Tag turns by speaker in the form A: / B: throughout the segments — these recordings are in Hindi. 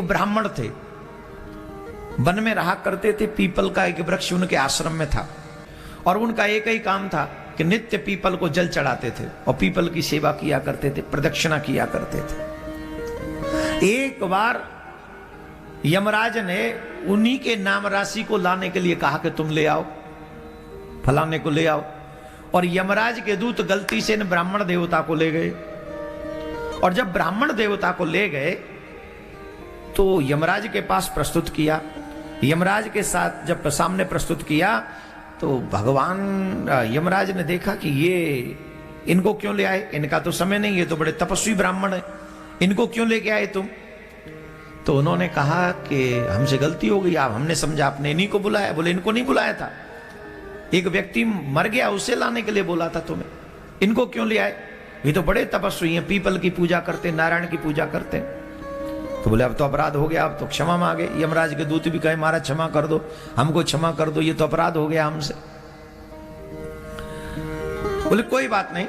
A: एक ब्राह्मण थे, वन में रहा करते थे। पीपल का एक वृक्ष उनके आश्रम में था और उनका एक ही काम था कि नित्य पीपल को जल चढ़ाते थे और पीपल की सेवा किया करते थे, प्रदक्षिणा किया करते थे। एक बार यमराज ने उन्हीं के नाम राशि को लाने के लिए कहा कि तुम ले आओ, फलाने को ले आओ। और यमराज के दूत गलती से ब्राह्मण देवता को ले गए। और जब ब्राह्मण देवता को ले गए तो यमराज के पास प्रस्तुत किया। यमराज के साथ जब सामने प्रस्तुत किया तो भगवान यमराज ने देखा कि ये इनको क्यों ले आए, इनका तो समय नहीं, ये तो बड़े तपस्वी ब्राह्मण है, इनको क्यों लेके आए तुम। तो उन्होंने कहा कि हमसे गलती हो गई, आप हमने समझा आपने इन्हीं को बुलाया। बोले इनको नहीं बुलाया था, एक व्यक्ति मर गया उसे लाने के लिए बोला था तुम्हें, इनको क्यों ले आए, ये तो बड़े तपस्वी हैं, पीपल की पूजा करते, नारायण की पूजा करते। तो बोले अब तो अपराध हो गया, अब तो क्षमा मांगे। यमराज के दूत भी कहे महाराज क्षमा कर दो, हमको क्षमा कर दो, ये तो अपराध हो गया हमसे। बोले कोई बात नहीं।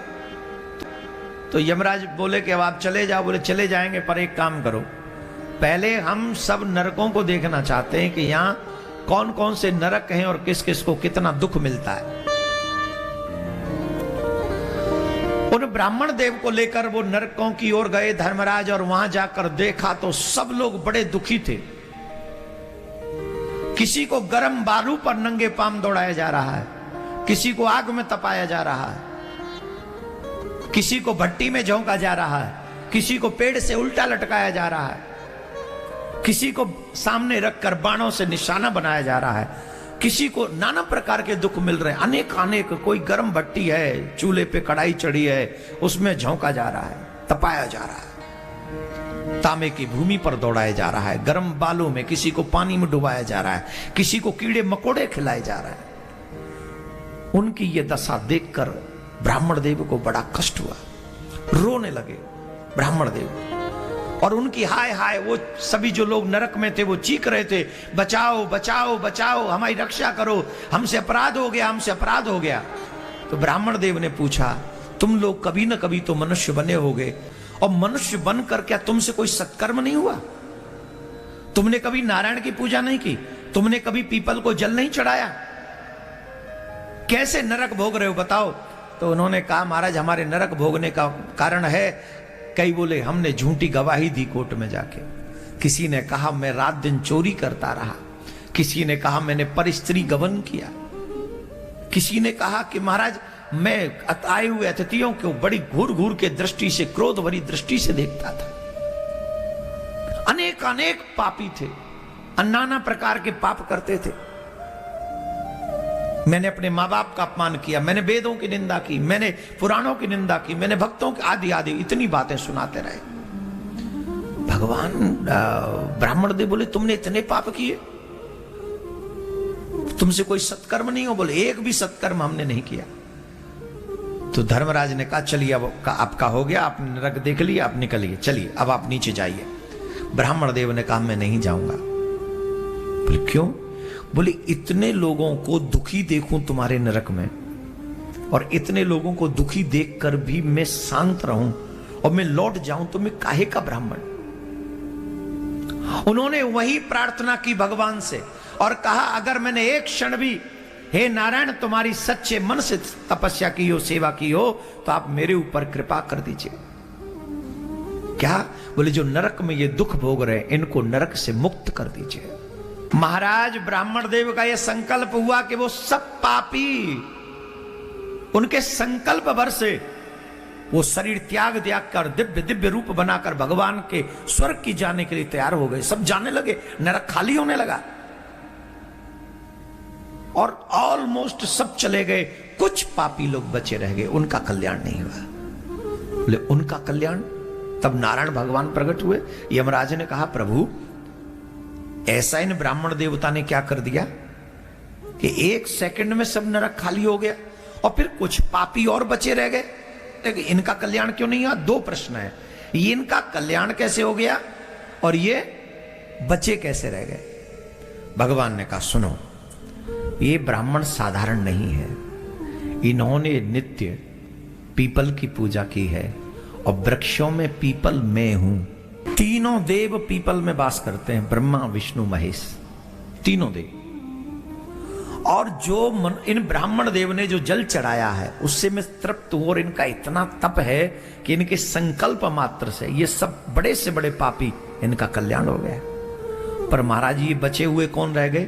A: तो यमराज बोले कि अब आप चले जाओ। बोले चले जाएंगे पर एक काम करो, पहले हम सब नरकों को देखना चाहते हैं कि यहां कौन कौन से नरक हैं और किस किस को कितना दुख मिलता है। उन ब्राह्मण देव को लेकर वो नरकों की ओर गए धर्मराज, और वहां जाकर देखा तो सब लोग बड़े दुखी थे। किसी को गर्म बालू पर नंगे पांव दौड़ाया जा रहा है, किसी को आग में तपाया जा रहा है, किसी को भट्टी में झोंका जा रहा है, किसी को पेड़ से उल्टा लटकाया जा रहा है, किसी को सामने रखकर बाणों से निशाना बनाया जा रहा है, किसी को नाना प्रकार के दुख मिल रहे हैं, अनेक अनेक। कोई गर्म भट्टी है, चूल्हे पे कढ़ाई चढ़ी है, उसमें झोंका जा रहा है, तपाया जा रहा है, तांबे की भूमि पर दौड़ाया जा रहा है, गर्म बालों में किसी को पानी में डुबाया जा रहा है, किसी को कीड़े मकोड़े खिलाए जा रहे हैं। उनकी ये दशा देखकर ब्राह्मण देव को बड़ा कष्ट हुआ, रोने लगे ब्राह्मण देव। और उनकी हाय हाय, वो सभी जो लोग नरक में थे वो चीख रहे थे, बचाओ बचाओ बचाओ, हमारी रक्षा करो, हमसे अपराध हो गया, हमसे अपराध हो गया। तो ब्राह्मण देव ने पूछा तुम लोग कभी ना कभी तो मनुष्य बने होगे, और मनुष्य बनकर क्या तुमसे कोई सत्कर्म नहीं हुआ? तुमने कभी नारायण की पूजा नहीं की, तुमने कभी पीपल को जल नहीं चढ़ाया, कैसे नरक भोग रहे हो बताओ। तो उन्होंने कहा महाराज हमारे नरक भोगने का कारण है, कई बोले हमने झूठी गवाही दी कोर्ट में जाके, किसी ने कहा मैं रात दिन चोरी करता रहा, किसी ने कहा मैंने परस्त्री गमन किया, किसी ने कहा कि महाराज मैं आए हुए अतिथियों को बड़ी घूर घूर के दृष्टि से, क्रोध भरी दृष्टि से देखता था। अनेक अनेक पापी थे, नाना प्रकार के पाप करते थे। मैंने अपने माँ बाप का अपमान किया, मैंने वेदों की निंदा की, मैंने पुराणों की निंदा की, मैंने भक्तों की आदि आदि इतनी बातें सुनाते रहे। भगवान ब्राह्मण देव बोले तुमने इतने पाप किए, तुमसे कोई सत्कर्म नहीं हो? बोले एक भी सत्कर्म हमने नहीं किया। तो धर्मराज ने कहा चलिए अब आपका हो गया, आपने नरक देख लिया, आप निकलिए, चलिए अब आप नीचे जाइए। ब्राह्मण देव ने कहा मैं नहीं जाऊंगा। बोले क्यों? बोले इतने लोगों को दुखी देखूं तुम्हारे नरक में, और इतने लोगों को दुखी देखकर भी मैं शांत रहूं और मैं लौट जाऊं तो मैं काहे का ब्राह्मण। उन्होंने वही प्रार्थना की भगवान से और कहा अगर मैंने एक क्षण भी हे नारायण तुम्हारी सच्चे मन से तपस्या की हो, सेवा की हो, तो आप मेरे ऊपर कृपा कर दीजिए। क्या? बोले जो नरक में ये दुख भोग रहे हैं इनको नरक से मुक्त कर दीजिए। महाराज ब्राह्मण देव का यह संकल्प हुआ कि वो सब पापी उनके संकल्प भर से वो शरीर त्याग कर दिव्य दिव्य रूप बनाकर भगवान के स्वर्ग की जाने के लिए तैयार हो गए। सब जाने लगे, नरक खाली होने लगा और ऑलमोस्ट सब चले गए, कुछ पापी लोग बचे रह गए, उनका कल्याण नहीं हुआ। बोले उनका कल्याण? तब नारायण भगवान प्रकट हुए। यमराज ने कहा प्रभु ऐसा इन ब्राह्मण देवता ने क्या कर दिया कि एक सेकंड में सब नरक खाली हो गया और फिर कुछ पापी और बचे रह गए, लेकिन इनका कल्याण क्यों नहीं हुआ? दो प्रश्न है, इनका कल्याण कैसे हो गया और ये बचे कैसे रह गए? भगवान ने कहा सुनो, ये ब्राह्मण साधारण नहीं है, इन्होंने नित्य पीपल की पूजा की है और वृक्षों में पीपल मैं हूं, तीनों देव पीपल में वास करते हैं, ब्रह्मा विष्णु महेश, तीनों देव। और जो इन ब्राह्मण देव ने जो जल चढ़ाया है उससे मैं तृप्त हूं, और इनका इतना तप है कि इनके संकल्प मात्र से ये सब बड़े से बड़े पापी इनका कल्याण हो गया। पर महाराज ये बचे हुए कौन रह गए?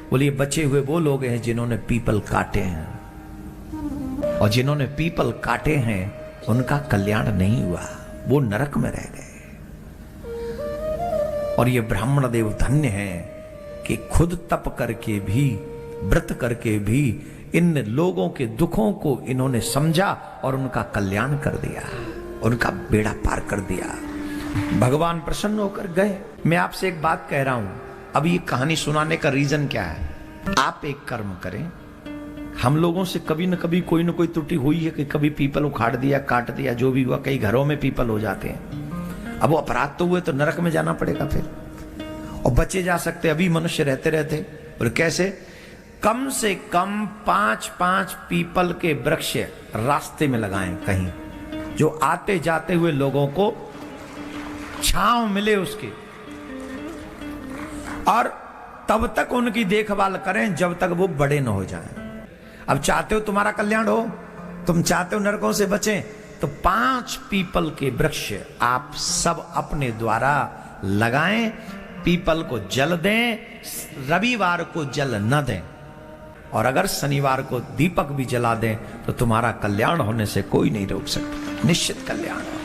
A: बोले ये बचे हुए वो लोग हैं जिन्होंने पीपल काटे हैं, और जिन्होंने पीपल काटे हैं उनका कल्याण नहीं हुआ, वो नरक में रह गए। और ये ब्राह्मण देव धन्य हैं कि खुद तप करके भी, व्रत करके भी इन लोगों के दुखों को इन्होंने समझा और उनका कल्याण कर दिया, उनका बेड़ा पार कर दिया। भगवान प्रसन्न होकर गए। मैं आपसे एक बात कह रहा हूं, अब ये कहानी सुनाने का रीजन क्या है? आप एक कर्म करें, हम लोगों से कभी न कभी कोई न कोई त्रुटि हुई है कि कभी पीपल उखाड़ दिया, काट दिया, जो भी हुआ। कई घरों में पीपल हो जाते हैं। अब वो अपराध तो हुए तो नरक में जाना पड़ेगा फिर, और बचे जा सकते अभी मनुष्य रहते रहते। और कैसे? कम से कम 5-5 पीपल के वृक्ष रास्ते में लगाएं कहीं, जो आते जाते हुए लोगों को छांव मिले उसकी, और तब तक उनकी देखभाल करें जब तक वो बड़े न हो जाएं। अब चाहते हो तुम्हारा कल्याण हो, तुम चाहते हो नरकों से बचें, तो 5 पीपल के वृक्ष आप सब अपने द्वारा लगाएं। पीपल को जल दें, रविवार को जल न दें, और अगर शनिवार को दीपक भी जला दें तो तुम्हारा कल्याण होने से कोई नहीं रोक सकता, निश्चित कल्याण हो।